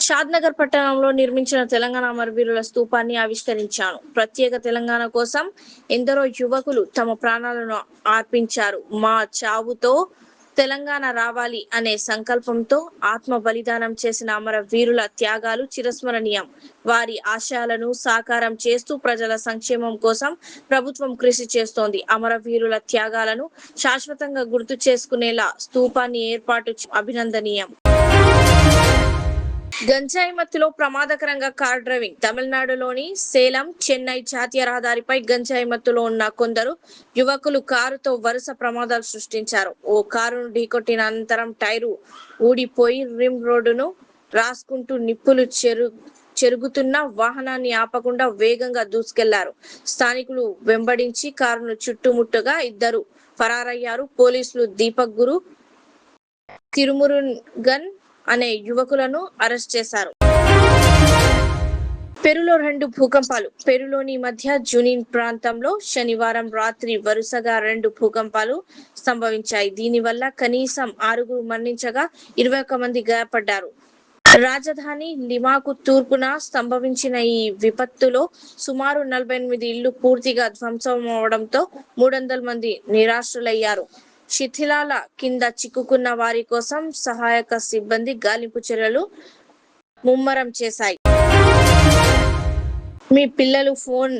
షాద్నగర్ పట్టణంలో నిర్మించిన తెలంగాణ అమరవీరుల స్తూపాన్ని ఆవిష్కరించాను. ప్రత్యేక తెలంగాణ కోసం ఎందరో యువకులు తమ ప్రాణాలను అర్పించారు. మా చావుతో తెలంగాణ రావాలి అనే సంకల్పంతో ఆత్మ బలిదానం చేసిన అమరవీరుల త్యాగాలు చిరస్మరణీయం. వారి ఆశయాలను సాకారం చేస్తూ ప్రజల సంక్షేమం కోసం ప్రభుత్వం కృషి చేస్తోంది. అమరవీరుల త్యాగాలను శాశ్వతంగా గుర్తు చేసుకునేలా స్తూపాన్ని ఏర్పాటు అభినందనీయం. గంజాయి మత్తులో ప్రమాదకరంగా కార్ డ్రైవింగ్. తమిళనాడులోని సేలం చెన్నై జాతీయ రహదారిపై గంజాయి మత్తులో ఉన్న కొందరు యువకులు కారుతో వరుస ప్రమాదాలు సృష్టించారు. ఓ కారును ఢీకొట్టిన అనంతరం టైరు ఊడిపోయి రిమ్ రోడ్డును రాసుకుంటూ నిప్పులు చెరుగుతున్న వాహనాన్ని ఆపకుండా వేగంగా దూసుకెళ్లారు. స్థానికులు వెంబడించి కారును చుట్టుముట్టగా ఇద్దరు ఫరారయ్యారు. పోలీసులు దీపక్ గురు, తిరుమురుగన్ అనే యువకులను అరెస్ట్ చేశారు. పెరులో 2 భూకంపాలు. పెరులోని మధ్య జునిన్ ప్రాంతంలో శనివారం రాత్రి వరుసగా 2 భూకంపాలు సంభవించాయి. దీనివల్ల కనీసం 6 మరణించగా 21 మంది గాయపడ్డారు. రాజధాని లిమాకు తూర్పున సంభవించిన ఈ విపత్తులో సుమారు 48 ఇళ్లు పూర్తిగా ధ్వంసమవడంతో 300 మంది నిరాశ్రులయ్యారు. శిథిలాల కింద చిక్కుకున్న వారి కోసం సహాయక సిబ్బంది గాలింపు చర్యలు ముమ్మరం చేశాయి. మీ పిల్లలు ఫోన్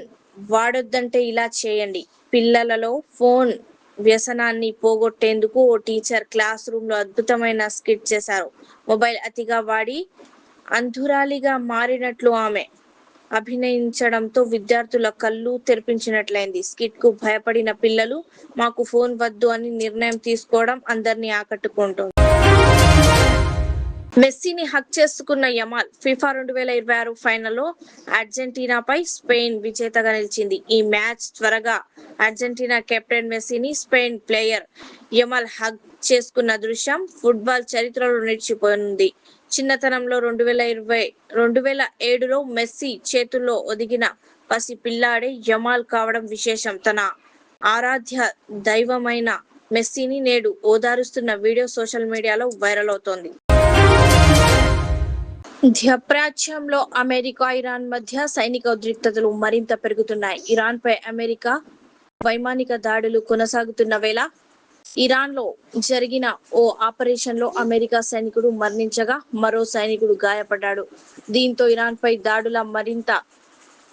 వాడొద్దంటే ఇలా చేయండి. పిల్లలలో ఫోన్ వ్యసనాన్ని పోగొట్టేందుకు ఓ టీచర్ క్లాస్ రూమ్ లో అద్భుతమైన స్కిట్ చేశారు. మొబైల్ అతిగా వాడి అంధురాలిగా మారినట్లు ఆమె అభినయించడంతో విద్యార్థుల కళ్ళు తెరిపించినట్లయింది. స్కిట్ కు భయపడిన పిల్లలు మాకు ఫోన్ వద్దు అని నిర్ణయం తీసుకోవడం అందరినీ ఆకట్టుకుంటోంది. మెస్సీని హక్ చేసుకున్న యమాల్. ఫిఫా 2026 ఫైనల్లో అర్జెంటీనాపై స్పెయిన్ విజేతగా నిలిచింది. ఈ మ్యాచ్ త్వరగా అర్జెంటీనా కెప్టెన్ మెస్సీని స్పెయిన్ ప్లేయర్ యమాల్ హక్ చేసుకున్న దృశ్యం ఫుట్బాల్ చరిత్రలో నిలిచిపోనుంది. చిన్నతనంలో 2007లో మెస్సీ చేతుల్లో ఒదిగిన పసి పిల్లాడే యమాల్ కావడం విశేషం. తన ఆరాధ్య దైవమైన మెస్సీని నేడు ఓదారుస్తున్న వీడియో సోషల్ మీడియాలో వైరల్ అవుతోంది. మధ్యప్రాచ్యంలో అమెరికా, ఇరాన్ మధ్య సైనిక ఉద్రిక్తతలు మరింత పెరుగుతున్నాయి. ఇరాన్ పై అమెరికా వైమానిక దాడులు కొనసాగుతున్న వేళ ఇరాన్ లో జరిగిన ఓ ఆపరేషన్ లో అమెరికా సైనికుడు మరణించగా మరో సైనికుడు గాయపడ్డాడు. దీంతో ఇరాన్ పై దాడుల మరింత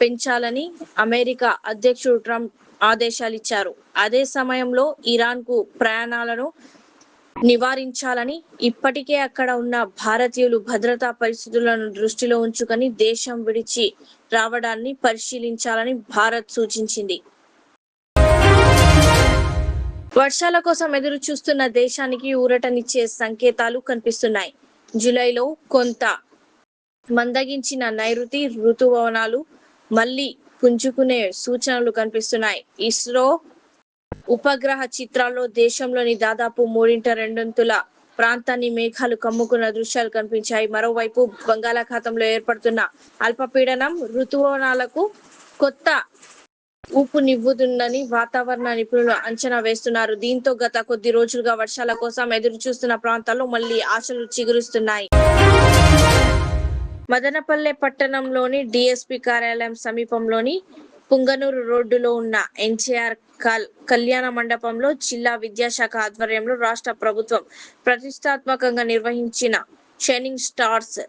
పెంచాలని అమెరికా అధ్యక్షుడు ట్రంప్ ఆదేశాలిచ్చారు. అదే సమయంలో ఇరాన్ కు ప్రయాణాలను నివారించాలని, ఇప్పటికే అక్కడ ఉన్న భారతీయులు భద్రతా పరిస్థితులను దృష్టిలో ఉంచుకొని దేశం విడిచి రావడాన్ని పరిశీలించాలని భారత్ సూచించింది. వర్షాల కోసం ఎదురు చూస్తున్న దేశానికి ఊరటనిచ్చే సంకేతాలు కనిపిస్తున్నాయి. జూలైలో కొంత మందగించిన నైరుతి రుతుపవనాలు మళ్లీ పుంజుకునే సూచనలు కనిపిస్తున్నాయి. ఇస్రో ఉపగ్రహ చిత్రాల్లో దేశంలోని దాదాపు 2/3 ప్రాంతాన్ని మేఘాలు కమ్ముకున్న దృశ్యాలు కనిపించాయి. మరోవైపు బంగాళాఖాతంలో ఏర్పడుతున్న అల్పపీడనం రుతుపవనాలకు కొత్త ఊపునివ్వనుందని వాతావరణ నిపుణులు అంచనా వేస్తున్నారు. దీంతో గత కొద్ది రోజులుగా వర్షాల కోసం ఎదురు చూస్తున్న ప్రాంతాల్లో మళ్లీ ఆశలు చిగురిస్తున్నాయి. మదనపల్లె పట్టణంలోని డీఎస్పీ కార్యాలయం సమీపంలోని పుంగనూరు రోడ్డులో ఉన్న ఎన్టీఆర్ కళ్యాణ మండపంలో జిల్లా విద్యాశాఖ ఆధ్వర్యంలో రాష్ట్ర ప్రభుత్వం ప్రతిష్టాత్మకంగా నిర్వహించిన షైనింగ్ స్టార్స్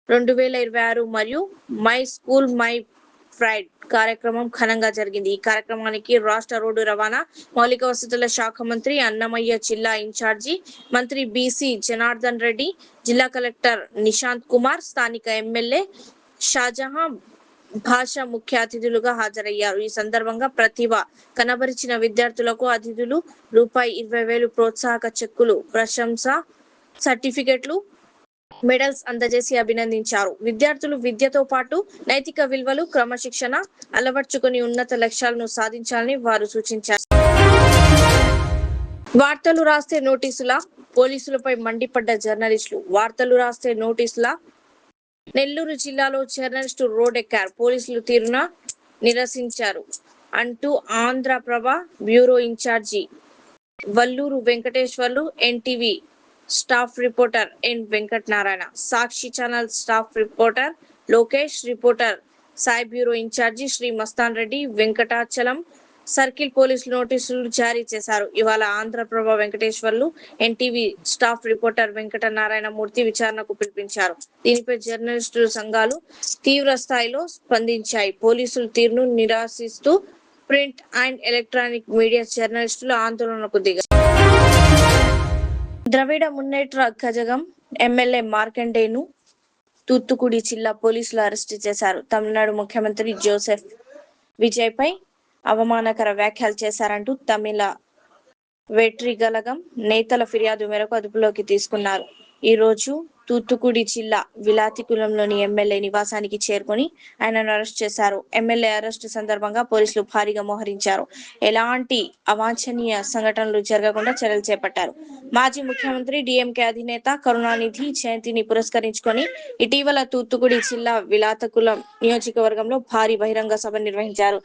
2026 మరియు మై స్కూల్ మై ప్రైడ్ కార్యక్రమం ఘనంగా జరిగింది. ఈ కార్యక్రమానికి రాష్ట్ర రోడ్డు రవాణా, మౌలిక వసతుల శాఖ మంత్రి అన్నమయ్య, జిల్లా ఇన్ఛార్జి మంత్రి బీసీ జనార్దన్ రెడ్డి, జిల్లా కలెక్టర్ నిశాంత్ కుమార్, స్థానిక ఎమ్మెల్యే షాజహాన్ భాష ముఖ్య అతిథులుగా హాజరయ్యారు. ఈ సందర్భంగా ప్రతిభ కనబరిచిన విద్యార్థులకు అతిథులు రూ.20,000 ప్రోత్సాహక చెక్కులు, ప్రశంసా సర్టిఫికెట్లు, మెడల్స్ అందజేసి అభినందించారు. విద్యార్థులు విద్యతో పాటు నైతిక విలువలు, క్రమశిక్షణ అలవర్చుకొని ఉన్నత లక్ష్యాలను సాధించాలని వారు సూచించారు. వార్తలు రాస్తే నోటీసుల, పోలీసులపై మండిపడ్డ జర్నలిస్టులు. వార్తలు రాస్తే నోటీసుల. నెల్లూరు జిల్లాలో జర్నలిస్టు రోడ్డెక్కారు. పోలీసులు తీరున నిరసించారు అంటూ Andhraprabha bureau in charge Valluru Venkateswarlu NTV staff reporter N Venkata Narayana, Sakshi channel staff reporter Lokesh, reporter Sai bureau in charge Shri Mastan Reddy, Venkatachalam circle పోలీసులు నోటీసులు జారీ చేశారు. ఇవాళ Andhraprabha Venkateswarlu NTV staff reporter Venkata Narayana Murthy విచారణకు పిలిపించారు. దీనిపై జర్నలిస్టుల సంఘాలు తీవ్ర స్థాయిలో స్పందించాయి. పోలీసుల తీరును నిరసిస్తూ ప్రింట్ అండ్ ఎలక్ట్రానిక్ మీడియా జర్నలిస్టులు ఆందోళనకు దిగారు. ద్రవిడ మున్నేట్ర కజగం ఎమ్మెల్యే మార్కండేను తూత్తుకుడి జిల్లా పోలీసులు అరెస్టు చేశారు. తమిళనాడు ముఖ్యమంత్రి జోసెఫ్ విజయ్ పై అవమానకర వ్యాఖ్యలు చేశారంటూ తమిళ వెట్రిగలగం నేతల ఫిర్యాదు మేరకు అదుపులోకి తీసుకున్నారు. ఈ రోజు తూత్తుకుడి జిల్లా విలాతికులంలోని ఎమ్మెల్యే నివాసానికి చేరుకొని ఆయనను అరెస్ట్ చేశారు. ఎమ్మెల్యే అరెస్టు సందర్భంగా పోలీసులు భారీగా మోహరించారు. ఎలాంటి అవాంఛనీయ సంఘటనలు జరగకుండా చర్యలు చేపట్టారు. మాజీ ముఖ్యమంత్రి డిఎంకే అధినేత కరుణానిధి జయంతిని పురస్కరించుకొని ఇటీవల తూత్తుకుడి జిల్లా విలాతకులం నియోజకవర్గంలో భారీ బహిరంగ సభ నిర్వహించారు.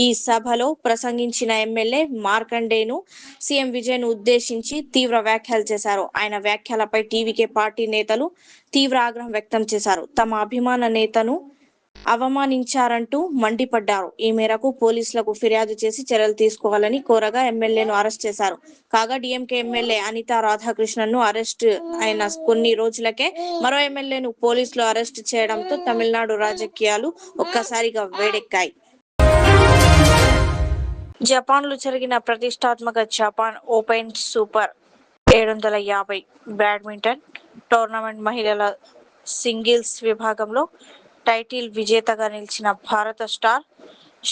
ఈ సభలో ప్రసంగించిన ఎమ్మెల్యే మార్కండేను సీఎం విజయ్ ను ఉద్దేశించి తీవ్ర వ్యాఖ్యలు చేశారు. ఆయన వ్యాఖ్యలపై టీవీకే పార్టీ నేతలు తీవ్ర ఆగ్రహం వ్యక్తం చేశారు. తమ అభిమాన నేతను అవమానించారంటూ మండిపడ్డారు. ఈ మేరకు పోలీసులకు ఫిర్యాదు చేసి చర్యలు తీసుకోవాలని కోరగా ఎమ్మెల్యేను అరెస్ట్ చేశారు. కాగా డిఎంకే ఎమ్మెల్యే అనితా రాధాకృష్ణన్ ను అరెస్ట్ అయిన కొన్ని రోజులకే మరో ఎమ్మెల్యేను పోలీసులు అరెస్ట్ చేయడంతో తమిళనాడు రాజకీయాలు ఒక్కసారిగా వేడెక్కాయి. జపాన్లో జరిగిన ప్రతిష్టాత్మక Japan open super 750 badminton tournament మహిళల సింగిల్స్ విభాగంలో టైటిల్ విజేతగా నిలిచిన భారత స్టార్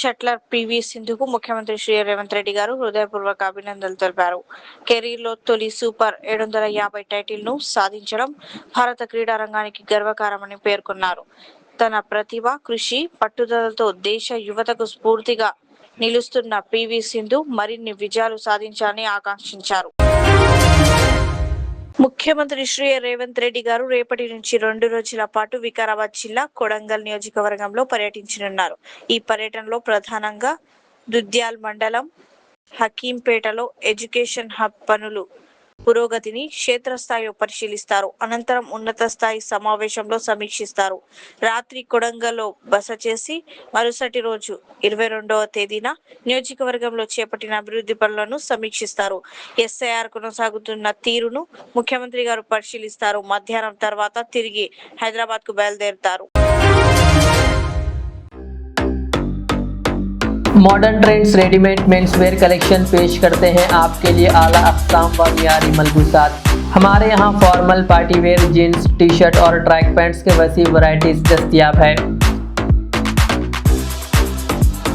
షట్లర్ పివి సింధుకు ముఖ్యమంత్రి శ్రీ రేవంత్ రెడ్డి గారు హృదయపూర్వక అభినందనలు తెలిపారు. కెరీర్లో తొలి సూపర్ 750 టైటిల్ ను సాధించడం భారత క్రీడా రంగానికి గర్వకారమని పేర్కొన్నారు. తన ప్రతిభ, కృషి, పట్టుదలతో దేశ యువతకు స్ఫూర్తిగా నిలుస్తున్న పివి సింధు మరిన్ని విజయాలు సాధించాలని ఆకాంక్షించారు. ముఖ్యమంత్రి శ్రీ రేవంత్ రెడ్డి గారు రేపటి నుంచి 2 రోజుల పాటు వికారాబాద్ జిల్లా కొడంగల్ నియోజకవర్గంలో పర్యటించనున్నారు. ఈ పర్యటనలో ప్రధానంగా దుద్యాల్ మండలం హకీంపేటలో ఎడ్యుకేషన్ హబ్ పనులు పురోగతిని క్షేత్రస్థాయిలో పరిశీలిస్తారు. అనంతరం ఉన్నత స్థాయి సమావేశంలో సమీక్షిస్తారు. రాత్రి కొడంగల్లో బస చేసి మరుసటి రోజు 22వ తేదీన నియోజకవర్గంలో చేపట్టిన అభివృద్ధి పనులను సమీక్షిస్తారు. ఎస్ఐఆర్ కొనసాగుతున్న తీరును ముఖ్యమంత్రి గారు పరిశీలిస్తారు. మధ్యాహ్నం తర్వాత తిరిగి హైదరాబాద్ కు బయలుదేరుతారు. Modern trends readymade men's wear collection पेश करते हैं आपके लिए आला अक़साम व मियारी मलबूसात। हमारे यहाँ formal party wear jeans T shirt और ट्रैक पैंट्स के वसी वैरायटीज दस्तियाब है।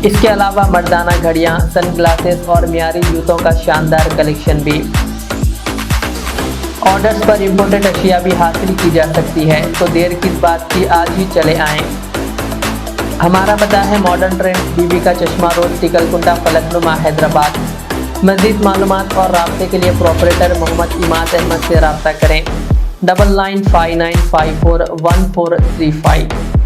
इसके अलावा मर्दाना घड़ियाँ, सन ग्लासेस और मियारी जूतों का शानदार कलेक्शन भी। ऑर्डर्स पर इम्पोर्टेड अशिया भी हासिल की जा सकती है, तो देर किस बात की, आज ही चले आएँ। हमारा पता है मॉडर्न ट्रेंड्स बीबी का चश्मा रोड टिकलकुंडा फलकनुमा हैदराबाद। मज़ीद मालूमात और राब्ते के लिए प्रोपरेटर मोहम्मद इमाद अहमद से रब्ता करें 9959541435।